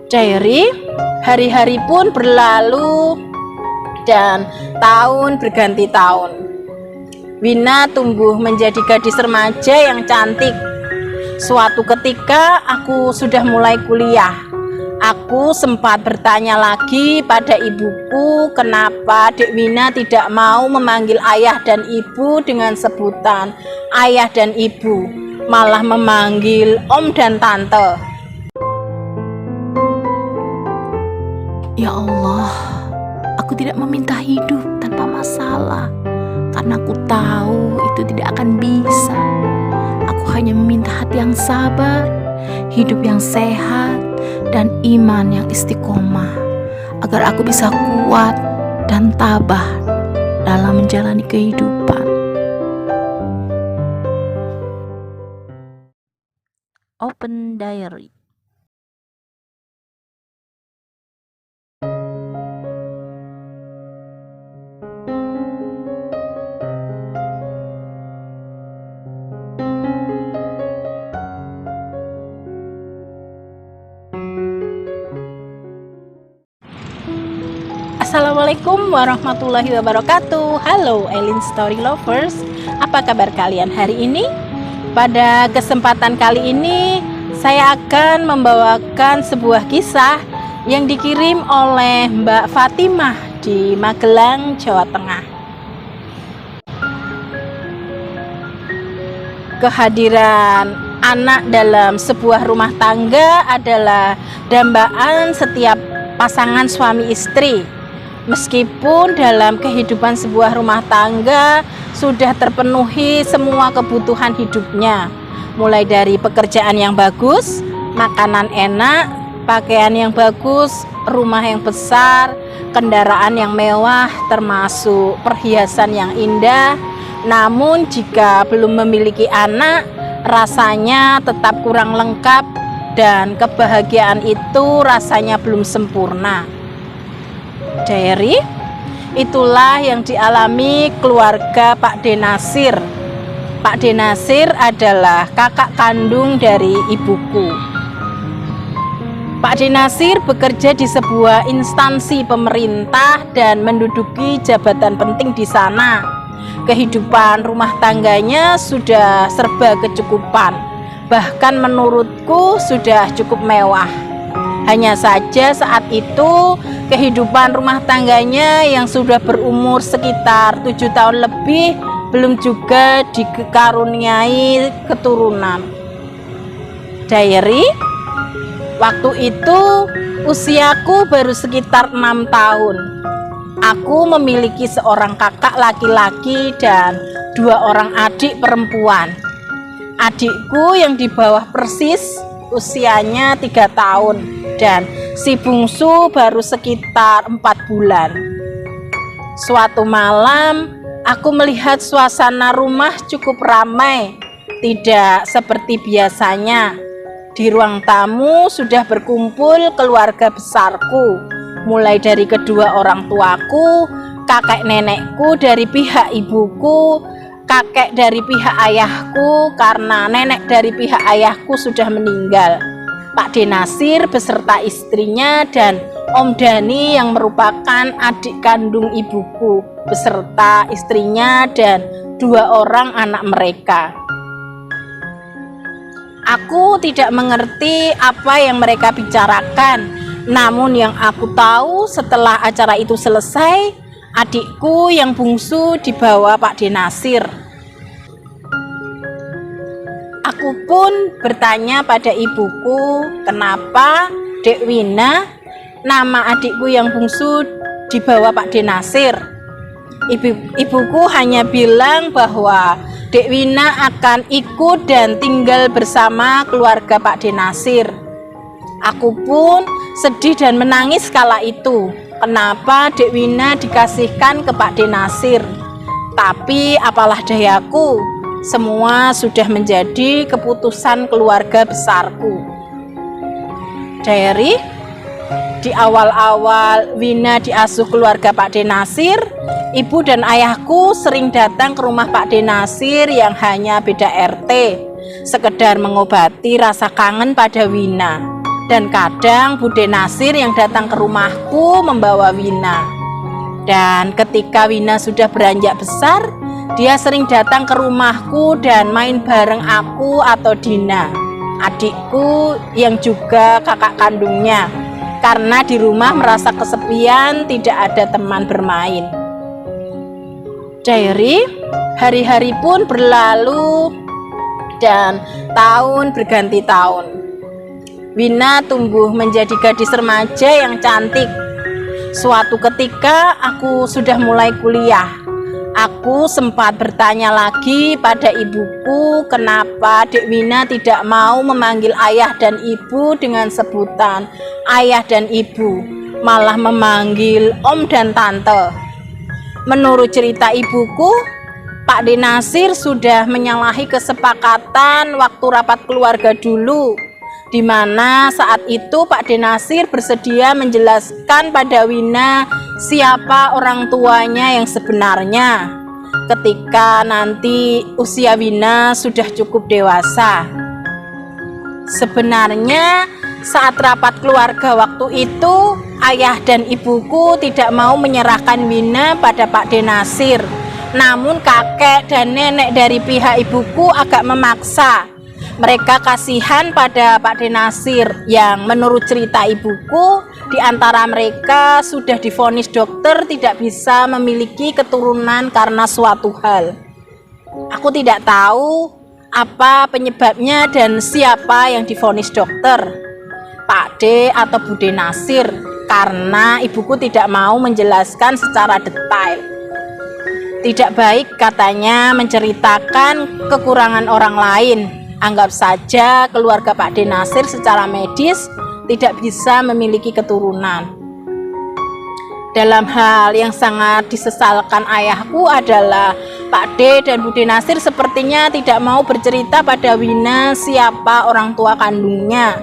Diary, hari-hari pun berlalu dan tahun berganti tahun. Wina tumbuh menjadi gadis remaja yang cantik. Suatu ketika aku sudah mulai kuliah. Aku sempat bertanya lagi pada ibuku kenapa Dek Wina tidak mau memanggil ayah dan ibu dengan sebutan ayah dan ibu, malah memanggil om dan tante. Ya Allah, aku tidak meminta hidup tanpa masalah, karena aku tahu itu tidak akan bisa. Aku hanya meminta hati yang sabar, hidup yang sehat, dan iman yang istiqomah, agar aku bisa kuat dan tabah dalam menjalani kehidupan. Open Diary. Assalamualaikum warahmatullahi wabarakatuh. Halo Elin Story Lovers, apa kabar kalian hari ini? Pada kesempatan kali ini saya akan membawakan sebuah kisah yang dikirim oleh Mbak Fatimah di Magelang, Jawa Tengah. Kehadiran anak dalam sebuah rumah tangga adalah dambaan setiap pasangan suami istri. Meskipun dalam kehidupan sebuah rumah tangga sudah terpenuhi semua kebutuhan hidupnya, mulai dari pekerjaan yang bagus, makanan enak, pakaian yang bagus, rumah yang besar, kendaraan yang mewah, termasuk perhiasan yang indah. Namun jika belum memiliki anak, rasanya tetap kurang lengkap dan kebahagiaan itu rasanya belum sempurna. Diary, itulah yang dialami keluarga Pak D. Nasir. Pak D. Nasir adalah kakak kandung dari ibuku. Pak D. Nasir bekerja di sebuah instansi pemerintah dan menduduki jabatan penting di sana. Kehidupan rumah tangganya sudah serba kecukupan, bahkan menurutku sudah cukup mewah. Hanya saja saat itu kehidupan rumah tangganya yang sudah berumur sekitar 7 tahun lebih belum juga dikaruniai keturunan. Diary, waktu itu usiaku baru sekitar 6 tahun. Aku memiliki seorang kakak laki-laki dan 2 orang adik perempuan. Adikku yang di bawah persis usianya 3 tahun dan si bungsu baru sekitar 4 bulan. Suatu malam aku melihat suasana rumah cukup ramai, tidak seperti biasanya. Di ruang tamu sudah berkumpul keluarga besarku, mulai dari kedua orang tuaku, kakek nenekku dari pihak ibuku, kakek dari pihak ayahku karena nenek dari pihak ayahku sudah meninggal, Pak D. Nasir beserta istrinya, dan Om Dani yang merupakan adik kandung ibuku beserta istrinya dan 2 orang anak mereka. Aku tidak mengerti apa yang mereka bicarakan, namun yang aku tahu setelah acara itu selesai, adikku yang bungsu dibawa Pak D. Nasir. Aku pun bertanya pada ibuku, kenapa Dek Wina, nama adikku yang bungsu, dibawa Pak D. Nasir. Ibuku hanya bilang bahwa Dek Wina akan ikut dan tinggal bersama keluarga Pak D. Nasir. Aku pun sedih dan menangis kala itu. Kenapa Dek Wina dikasihkan ke Pak D. Nasir? Tapi apalah dayaku, semua sudah menjadi keputusan keluarga besarku. Diary, di awal-awal Wina diasuh keluarga Pak D. Nasir, ibu dan ayahku sering datang ke rumah Pak D. Nasir yang hanya beda RT, sekedar mengobati rasa kangen pada Wina. Dan kadang Bude Nasir yang datang ke rumahku membawa Wina. Dan ketika Wina sudah beranjak besar, dia sering datang ke rumahku dan main bareng aku atau Dina, adikku yang juga kakak kandungnya. Karena di rumah merasa kesepian, tidak ada teman bermain. Diary, hari-hari pun berlalu dan tahun berganti tahun. Wina tumbuh menjadi gadis remaja yang cantik. Suatu ketika aku sudah mulai kuliah. Aku sempat bertanya lagi pada ibuku kenapa Dek Wina tidak mau memanggil ayah dan ibu dengan sebutan ayah dan ibu, malah memanggil om dan tante. Menurut cerita ibuku, Pak De Nasir sudah menyalahi kesepakatan waktu rapat keluarga dulu, di mana saat itu Pak De Nasir bersedia menjelaskan pada Wina siapa orang tuanya yang sebenarnya ketika nanti usia Wina sudah cukup dewasa. Sebenarnya saat rapat keluarga waktu itu, ayah dan ibuku tidak mau menyerahkan Wina pada Pak De Nasir. Namun kakek dan nenek dari pihak ibuku agak memaksa. Mereka kasihan pada Pak De Nasir yang menurut cerita ibuku, di antara mereka sudah divonis dokter tidak bisa memiliki keturunan karena suatu hal. Aku tidak tahu apa penyebabnya dan siapa yang divonis dokter, Pak De atau Bude Nasir, karena ibuku tidak mau menjelaskan secara detail. Tidak baik katanya menceritakan kekurangan orang lain. Anggap saja keluarga Pak De Nasir secara medis tidak bisa memiliki keturunan. Dalam hal yang sangat disesalkan ayahku adalah Pak De dan Bude Nasir sepertinya tidak mau bercerita pada Wina siapa orang tua kandungnya.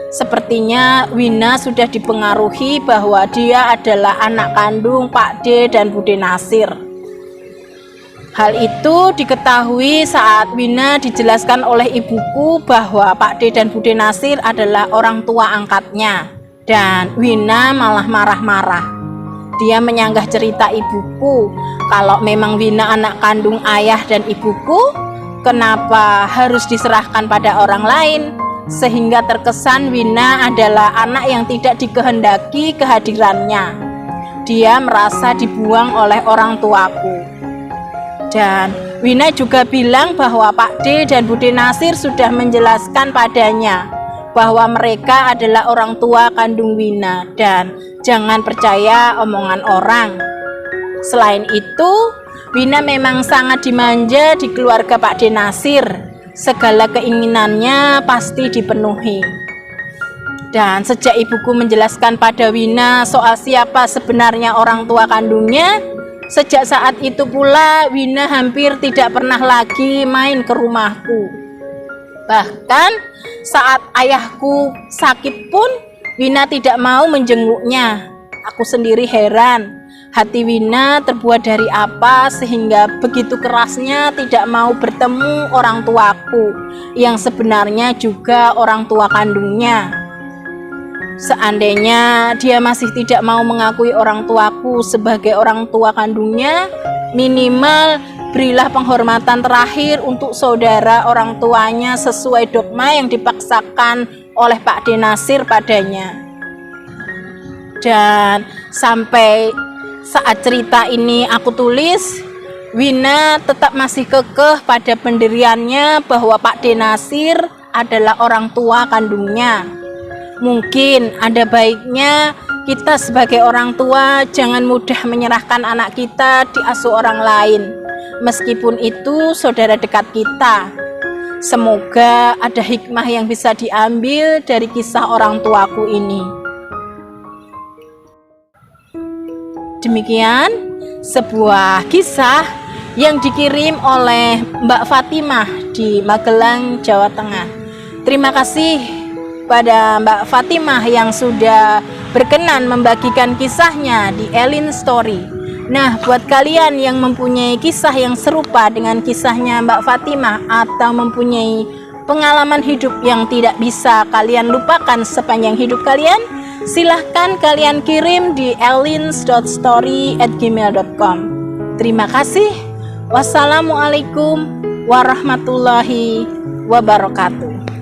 Sepertinya Wina sudah dipengaruhi bahwa dia adalah anak kandung Pak De dan Bude Nasir. Hal itu diketahui saat Wina dijelaskan oleh ibuku bahwa Pak De dan Bude Nasir adalah orang tua angkatnya. Dan Wina malah marah-marah. Dia menyanggah cerita ibuku, kalau memang Wina anak kandung ayah dan ibuku, kenapa harus diserahkan pada orang lain? Sehingga terkesan Wina adalah anak yang tidak dikehendaki kehadirannya. Dia merasa dibuang oleh orang tuaku. Dan Wina juga bilang bahwa Pak De dan Bude Nasir sudah menjelaskan padanya bahwa mereka adalah orang tua kandung Wina dan jangan percaya omongan orang. Selain itu, Wina memang sangat dimanja di keluarga Pak De Nasir. Segala keinginannya pasti dipenuhi. Dan sejak ibuku menjelaskan pada Wina soal siapa sebenarnya orang tua kandungnya, sejak saat itu pula Wina hampir tidak pernah lagi main ke rumahku. Bahkan saat ayahku sakit pun Wina tidak mau menjenguknya. Aku sendiri heran, hati Wina terbuat dari apa sehingga begitu kerasnya tidak mau bertemu orang tuaku yang sebenarnya juga orang tua kandungnya. Seandainya dia masih tidak mau mengakui orang tuaku sebagai orang tua kandungnya, minimal berilah penghormatan terakhir untuk saudara orang tuanya sesuai dogma yang dipaksakan oleh Pak De Nasir padanya. Dan sampai saat cerita ini aku tulis, Wina tetap masih kekeh pada pendiriannya bahwa Pak De Nasir adalah orang tua kandungnya. Mungkin ada baiknya kita sebagai orang tua jangan mudah menyerahkan anak kita diasuh orang lain, meskipun itu saudara dekat kita. Semoga ada hikmah yang bisa diambil dari kisah orang tuaku ini. Demikian sebuah kisah yang dikirim oleh Mbak Fatimah di Magelang, Jawa Tengah. Terima kasih pada Mbak Fatimah yang sudah berkenan membagikan kisahnya di Elin Story. Nah, buat kalian yang mempunyai kisah yang serupa dengan kisahnya Mbak Fatimah atau mempunyai pengalaman hidup yang tidak bisa kalian lupakan sepanjang hidup kalian, silahkan kalian kirim di elins.story@gmail.com. Terima kasih. Wassalamualaikum warahmatullahi wabarakatuh.